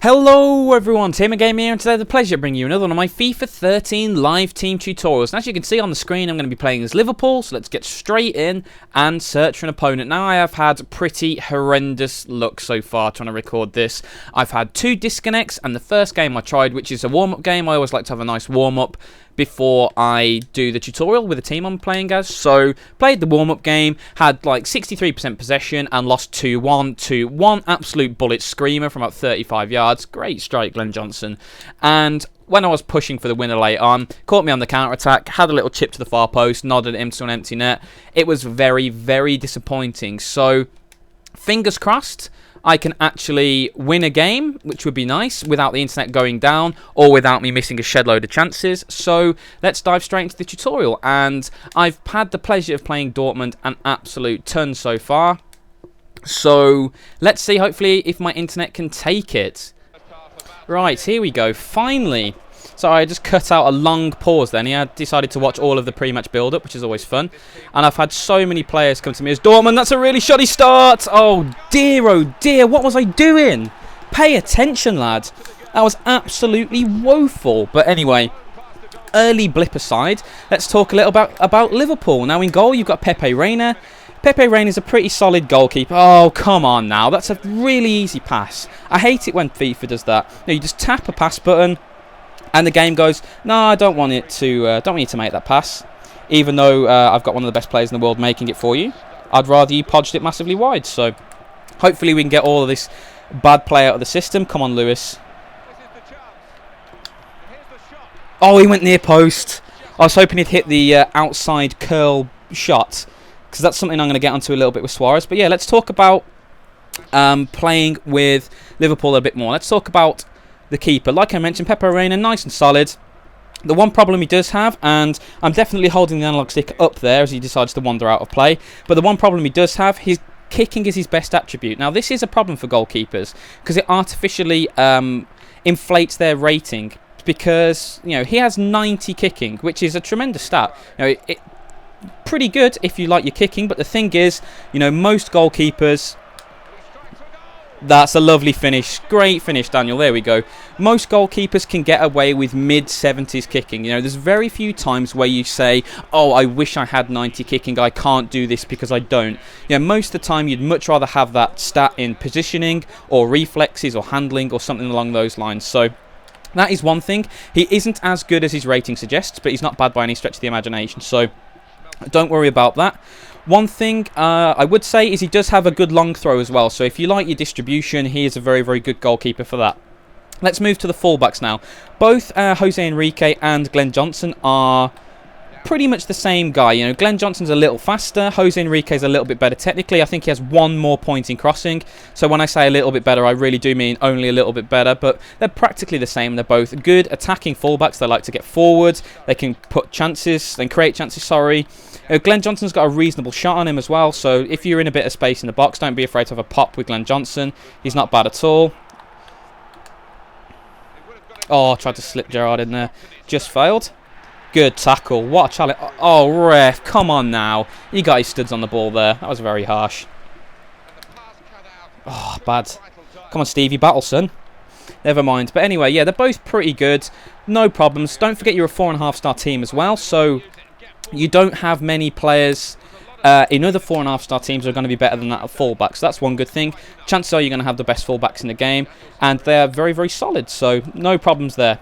Hello everyone, TMMgamer here, and today I have the pleasure of bringing you another one of my FIFA 13 live team tutorials. And as you can see on the screen, I'm going to be playing as Liverpool, so let's get straight in and search for an opponent. Now, I have had pretty horrendous luck so far trying to record this. I've had 2 disconnects, and the first game I tried, which is a warm-up game. I always like to have a nice warm-up before I do the tutorial with the team I'm playing as. So, played the warm-up game, had like 63% possession and lost 2-1 to one absolute bullet screamer from about 35 yards. Great strike, Glenn Johnson. And when I was pushing for the winner late on, caught me on the counter-attack, had a little chip to the far post, nodded him to an empty net. It was very, very disappointing. So, fingers crossed, I can actually win a game, which would be nice, without the internet going down or without me missing a shed load of chances. So let's dive straight into the tutorial. And I've had the pleasure of playing Dortmund an absolute ton so far. So let's see, hopefully, if my internet can take it. Right, here we go. Finally. So I just cut out a long pause then. He had decided to watch all of the pre-match build-up, which is always fun. And I've had so many players come to me as Dortmund. That's a really shoddy start. Oh dear, what was I doing? Pay attention, lad. That was absolutely woeful. But anyway, early blip aside, let's talk a little about Liverpool. Now in goal, you've got Pepe Reina. Pepe Reina is a pretty solid goalkeeper. Oh, come on now. That's a really easy pass. I hate it when FIFA does that. You just tap a pass button, and the game goes, no, I don't want you to make that pass. Even though I've got one of the best players in the world making it for you, I'd rather you podged it massively wide. So hopefully we can get all of this bad play out of the system. Come on, Lewis. Oh, he went near post. I was hoping he'd hit the outside curl shot, because that's something I'm going to get onto a little bit with Suarez. But yeah, let's talk about playing with Liverpool a bit more. Let's talk about the keeper. Like I mentioned, Pepe Reina, nice and solid. The one problem he does have, and I'm definitely holding the analog stick up there as he decides to wander out of play, but the one problem he does have, his kicking is his best attribute. Now, this is a problem for goalkeepers, because it artificially inflates their rating, because, you know, he has 90 kicking, which is a tremendous stat. You know, pretty good if you like your kicking, but the thing is, you know, most goalkeepers... That's a lovely finish. Great finish, Daniel. There we go. Most goalkeepers can get away with mid-70s kicking. You know, there's very few times where you say, oh, I wish I had 90 kicking. I can't do this because I don't. You know, most of the time you'd much rather have that stat in positioning or reflexes or handling or something along those lines. So that is one thing. He isn't as good as his rating suggests, but he's not bad by any stretch of the imagination. So don't worry about that. One thing I would say is he does have a good long throw as well. So if you like your distribution, he is a very, very good goalkeeper for that. Let's move to the fullbacks now. Both Jose Enrique and Glenn Johnson are pretty much the same guy. You know, Glenn Johnson's a little faster. Jose Enrique's a little bit better technically. I think he has one more point in crossing. So when I say a little bit better, I really do mean only a little bit better. But they're practically the same. They're both good attacking fullbacks. They like to get forward. They can put chances, then create chances, sorry. Glenn Johnson's got a reasonable shot on him as well. So if you're in a bit of space in the box, don't be afraid to have a pop with Glenn Johnson. He's not bad at all. Oh, I tried to slip Gerrard in there. Just failed. Good tackle. What a challenge. Oh, ref. Come on now. You got his studs on the ball there. That was very harsh. Oh, bad. Come on, Stevie. Battle, son. Never mind. But anyway, yeah, they're both pretty good. No problems. Don't forget you're a 4.5-star team as well. So you don't have many players in other 4.5-star teams who are going to be better than that at fullback. So that's one good thing. Chances are you're going to have the best fullbacks in the game. And they're very, very solid. So no problems there.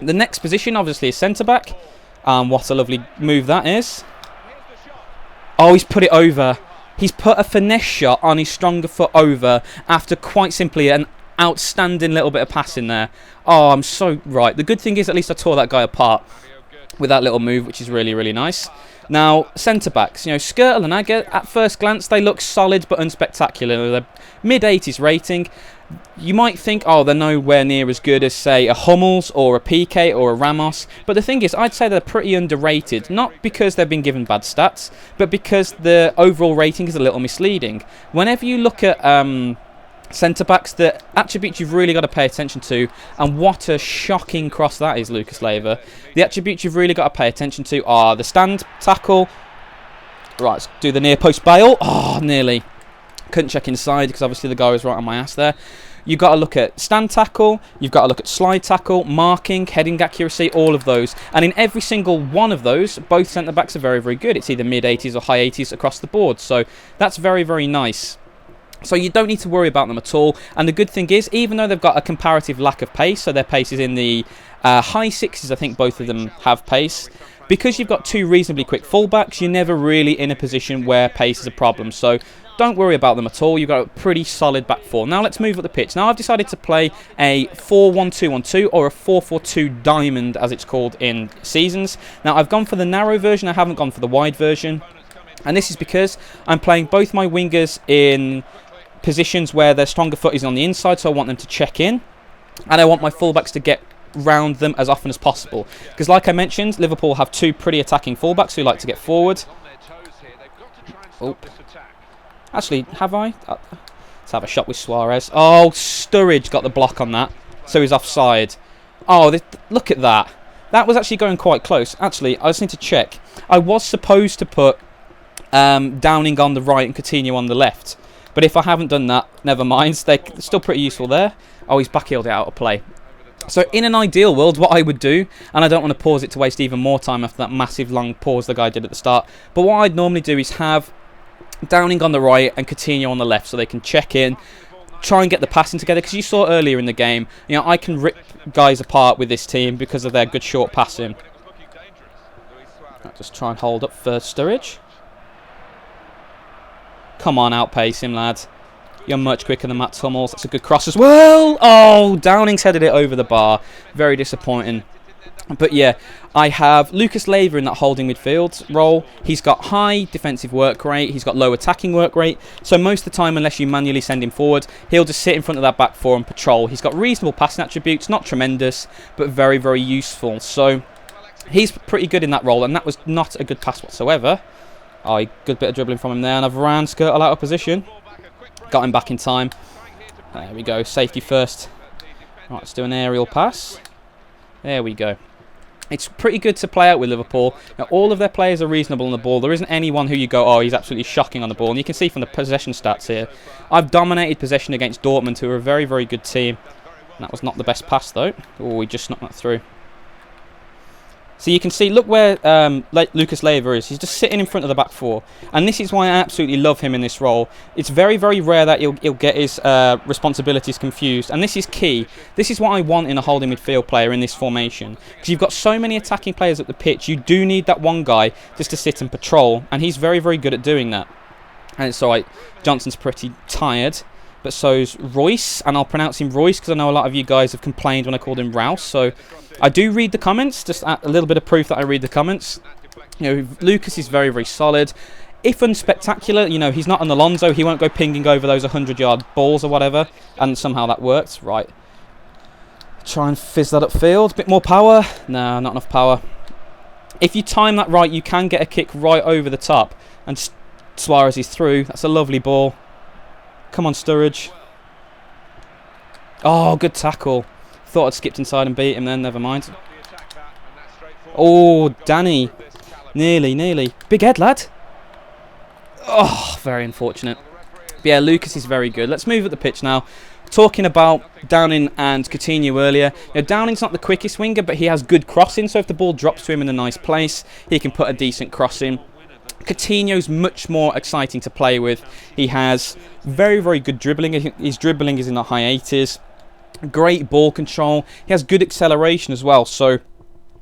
The next position, obviously, is centre-back. What a lovely move that is. Oh, he's put it over. He's put a finesse shot on his stronger foot over after quite simply an outstanding little bit of passing there. Oh, I'm so right. The good thing is at least I tore that guy apart with that little move, which is really, really nice. Now, centre-backs. You know, Skirtle and Agger, at first glance, they look solid but unspectacular. They're mid-80s rating. You might think, oh, they're nowhere near as good as, say, a Hummels or a Piqué or a Ramos. But the thing is, I'd say they're pretty underrated. Not because they've been given bad stats, but because the overall rating is a little misleading. Whenever you look at centre-backs, the attributes you've really got to pay attention to, and what a shocking cross that is, Lucas Leiva. The attributes you've really got to pay attention to are the stand tackle. Right, let's do the near post bail. Oh, nearly. Couldn't check inside because obviously the guy was right on my ass there. you've got to look at stand tackle, you've got to look at slide tackle, marking, heading accuracy, all of those. And in every single one of those, both centre-backs are very, very good. It's either mid-80s or high 80s across the board. So that's very, very nice. So you don't need to worry about them at all. And the good thing is, even though they've got a comparative lack of pace, so their pace is in the high 60s, I think both of them have pace. Because you've got two reasonably quick fullbacks, you're never really in a position where pace is a problem. So don't worry about them at all. You've got a pretty solid back four. Now let's move up the pitch. Now I've decided to play a 4-1-2-1-2 or a 4-4-2 diamond, as it's called in seasons. Now I've gone for the narrow version. I haven't gone for the wide version. And this is because I'm playing both my wingers in positions where their stronger foot is on the inside, so I want them to check in, and I want my fullbacks to get round them as often as possible, because like I mentioned, Liverpool have two pretty attacking fullbacks who like to get forward. Oh, actually, have I? Let's have a shot with Suarez. Oh, Sturridge got the block on that, so he's offside. Oh, look at that. That was actually going quite close. Actually, I just need to check. I was supposed to put Downing on the right and Coutinho on the left, but if I haven't done that, never mind. They're still pretty useful there. Oh, he's backheeled it out of play. So in an ideal world, what I would do, and I don't want to pause it to waste even more time after that massive long pause the guy did at the start, but what I'd normally do is have Downing on the right and Coutinho on the left, so they can check in, try and get the passing together, because you saw earlier in the game, you know, I can rip guys apart with this team because of their good short passing. I'll just try and hold up for Sturridge. Come on, outpace him, lad. You're much quicker than Matt Hummels. That's a good cross as well. Oh, Downing's headed it over the bar. Very disappointing. But yeah, I have Lucas Leiva in that holding midfield role. He's got high defensive work rate. He's got low attacking work rate. So most of the time, unless you manually send him forward, he'll just sit in front of that back four and patrol. He's got reasonable passing attributes. Not tremendous, but very, very useful. So he's pretty good in that role. And that was not a good pass whatsoever. Oh, good bit of dribbling from him there. And I've ran Skirtle out of position. Got him back in time. There we go. Safety first. Right, let's do an aerial pass. There we go. It's pretty good to play out with Liverpool. Now, all of their players are reasonable on the ball. There isn't anyone who you go, oh, he's absolutely shocking on the ball. And you can see from the possession stats here, I've dominated possession against Dortmund, who are a very, very good team. And that was not the best pass, though. Oh, we just knocked that through. So you can see, look where Lucas Leiva is. He's just sitting in front of the back four. And this is why I absolutely love him in this role. It's very, very rare that he'll get his responsibilities confused. And this is key. This is what I want in a holding midfield player in this formation. Because you've got so many attacking players at the pitch, you do need that one guy just to sit and patrol. And he's very, very good at doing that. And it's alright, Johnson's pretty tired. But so's Royce, and I'll pronounce him Royce because I know a lot of you guys have complained when I called him Rouse. So I do read the comments, just a little bit of proof that I read the comments. You know, Lucas is very, very solid. If unspectacular, you know, he's not an Alonso. He won't go pinging over those 100-yard balls or whatever. And somehow that worked. Right. Try and fizz that upfield. Bit more power. No, not enough power. If you time that right, you can get a kick right over the top. And Suarez is through. That's a lovely ball. Come on, Sturridge. Oh, good tackle. Thought I'd skipped inside and beat him then, never mind. Oh, Danny. Nearly. Big head, lad. Oh, very unfortunate. But yeah, Lucas is very good. Let's move at the pitch now. Talking about Downing and Coutinho earlier. You know, Downing's not the quickest winger, but he has good crossing, so if the ball drops to him in a nice place, he can put a decent cross in. Coutinho's much more exciting to play with. He has very, very good dribbling. His dribbling is in the high 80s. Great ball control. He has good acceleration as well. So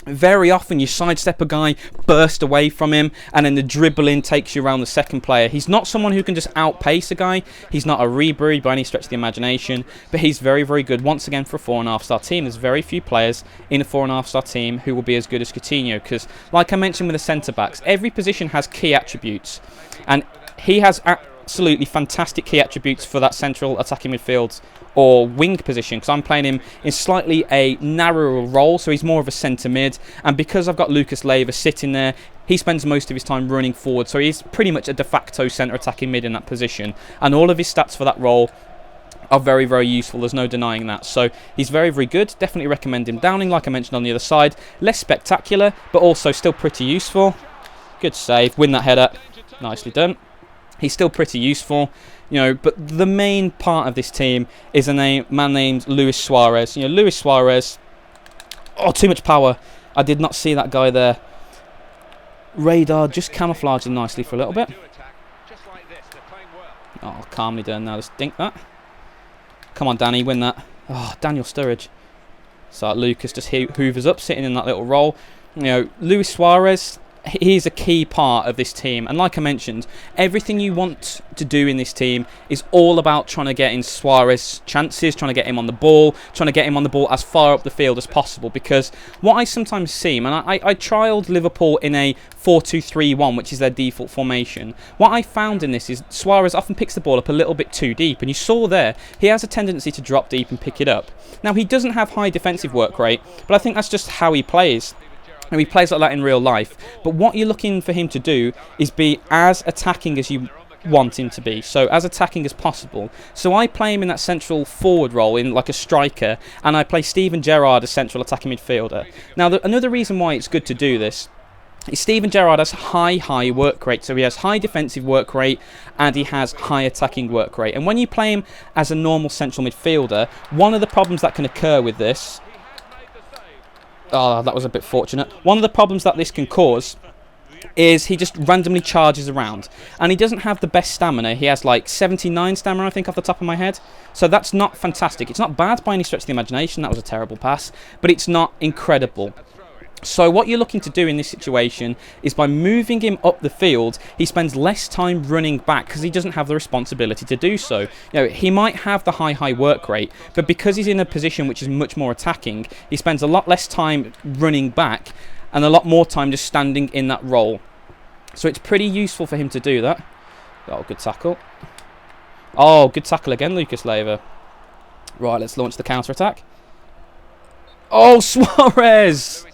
very often you sidestep a guy, burst away from him, and then the dribbling takes you around the second player. He's not someone who can just outpace a guy. He's not a Ribery by any stretch of the imagination, but he's very, very good. Once again, for a 4.5-star team, there's very few players in a 4.5-star team who will be as good as Coutinho, because like I mentioned with the centre-backs, every position has key attributes, and he has absolutely fantastic key attributes for that central attacking midfield or wing position, because I'm playing him in slightly a narrower role, so he's more of a centre mid, and because I've got Lucas Leiva sitting there, he spends most of his time running forward, so he's pretty much a de facto centre attacking mid in that position, and all of his stats for that role are very, very useful. There's no denying that. So he's very, very good. Definitely recommend him. Downing, like I mentioned on the other side, less spectacular, but also still pretty useful. Good save. Win that header. Nicely done. He's still pretty useful, you know, but the main part of this team is a man named Luis Suarez. You know, Luis Suarez, oh, too much power. I did not see that guy there. Radar just camouflaging nicely for a little bit. Oh, calmly done now, just dink that. Come on, Danny, win that. Oh, Daniel Sturridge. So Lucas just hoovers up, sitting in that little role. You know, Luis Suarez, he's a key part of this team, and like I mentioned, everything you want to do in this team is all about trying to get in Suarez chances, trying to get him on the ball, trying to get him on the ball as far up the field as possible, because what I sometimes see, and I trialled Liverpool in a 4-2-3-1, which is their default formation. What I found in this is Suarez often picks the ball up a little bit too deep, and you saw there, he has a tendency to drop deep and pick it up. Now, he doesn't have high defensive work rate, but I think that's just how he plays. And he plays like that in real life. But what you're looking for him to do is be as attacking as you want him to be. So as attacking as possible. So I play him in that central forward role, in like a striker, and I play Steven Gerrard as central attacking midfielder. Now, another reason why it's good to do this is Steven Gerrard has high work rate. So he has high defensive work rate and he has high attacking work rate. And when you play him as a normal central midfielder, one of the problems that can occur with this... Oh, that was a bit fortunate. One of the problems that this can cause is he just randomly charges around. And he doesn't have the best stamina. He has like 79 stamina, I think, off the top of my head. So that's not fantastic. It's not bad by any stretch of the imagination. That was a terrible pass. But it's not incredible. So what you're looking to do in this situation is by moving him up the field, he spends less time running back because he doesn't have the responsibility to do so. You know, he might have the high work rate, but because he's in a position which is much more attacking, he spends a lot less time running back and a lot more time just standing in that role. So it's pretty useful for him to do that. Oh, good tackle. Oh, good tackle again, Lucas Leiva. Right, let's launch the counter-attack. Oh, Suarez!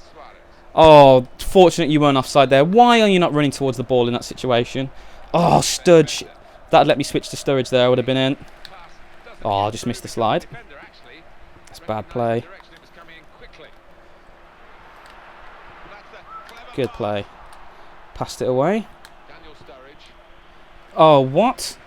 Oh, fortunate you weren't offside there. Why are you not running towards the ball in that situation? Oh, Sturridge. That'd let me switch to Sturridge there. I would have been in. Oh, I just missed the slide. That's bad play. Good play. Passed it away. Oh, what?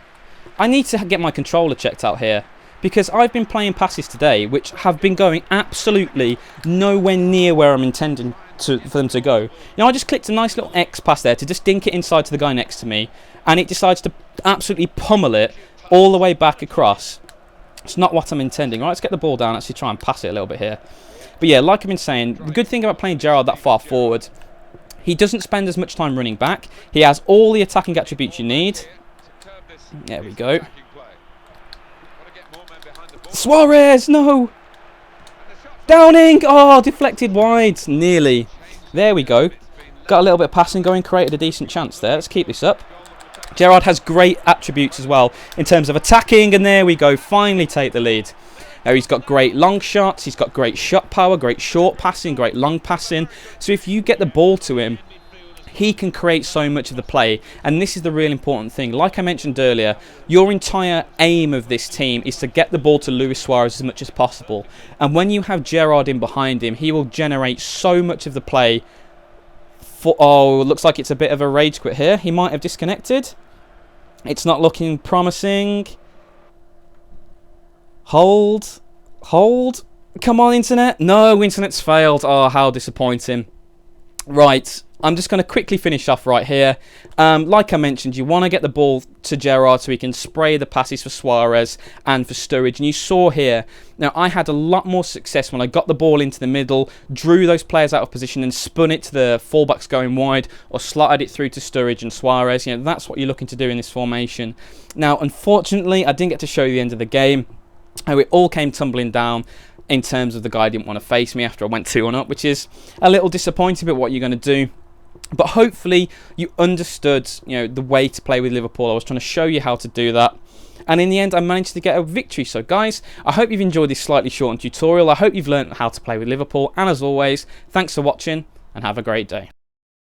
I need to get my controller checked out here, because I've been playing passes today which have been going absolutely nowhere near where I'm intending for them to go. You know, I just clicked a nice little X pass there to just dink it inside to the guy next to me, and it decides to absolutely pummel it all the way back across. It's not what I'm intending. Right, let's get the ball down, actually try and pass it a little bit here. But yeah, like I've been saying, the good thing about playing Gerrard that far forward, he doesn't spend as much time running back. He has all the attacking attributes you need. There we go. Suarez, no! Downing! Oh, deflected wide. Nearly. There we go. Got a little bit of passing going, created a decent chance there. Let's keep this up. Gerrard has great attributes as well in terms of attacking, and there we go. Finally take the lead. Now, he's got great long shots, he's got great shot power, great short passing, great long passing. So if you get the ball to him, he can create so much of the play, and this is the real important thing. Like I mentioned earlier, your entire aim of this team is to get the ball to Luis Suarez as much as possible. And when you have Gerrard in behind him, he will generate so much of the play. Oh, looks like it's a bit of a rage quit here. He might have disconnected. It's not looking promising. Hold. Come on, internet. No, internet's failed. Oh, how disappointing. Right, I'm just going to quickly finish off right here. Like I mentioned, you want to get the ball to Gerrard so he can spray the passes for Suarez and for Sturridge. And you saw here, now I had a lot more success when I got the ball into the middle, drew those players out of position and spun it to the fullbacks going wide, or slotted it through to Sturridge and Suarez. You know, that's what you're looking to do in this formation. Now, unfortunately, I didn't get to show you the end of the game. It all came tumbling down in terms of the guy didn't want to face me after I went 2-1 up, which is a little disappointing, but what you're going to do. But hopefully you understood, you know, the way to play with Liverpool. I was trying to show you how to do that. And in the end, I managed to get a victory. So guys, I hope you've enjoyed this slightly shortened tutorial. I hope you've learned how to play with Liverpool. And as always, thanks for watching and have a great day.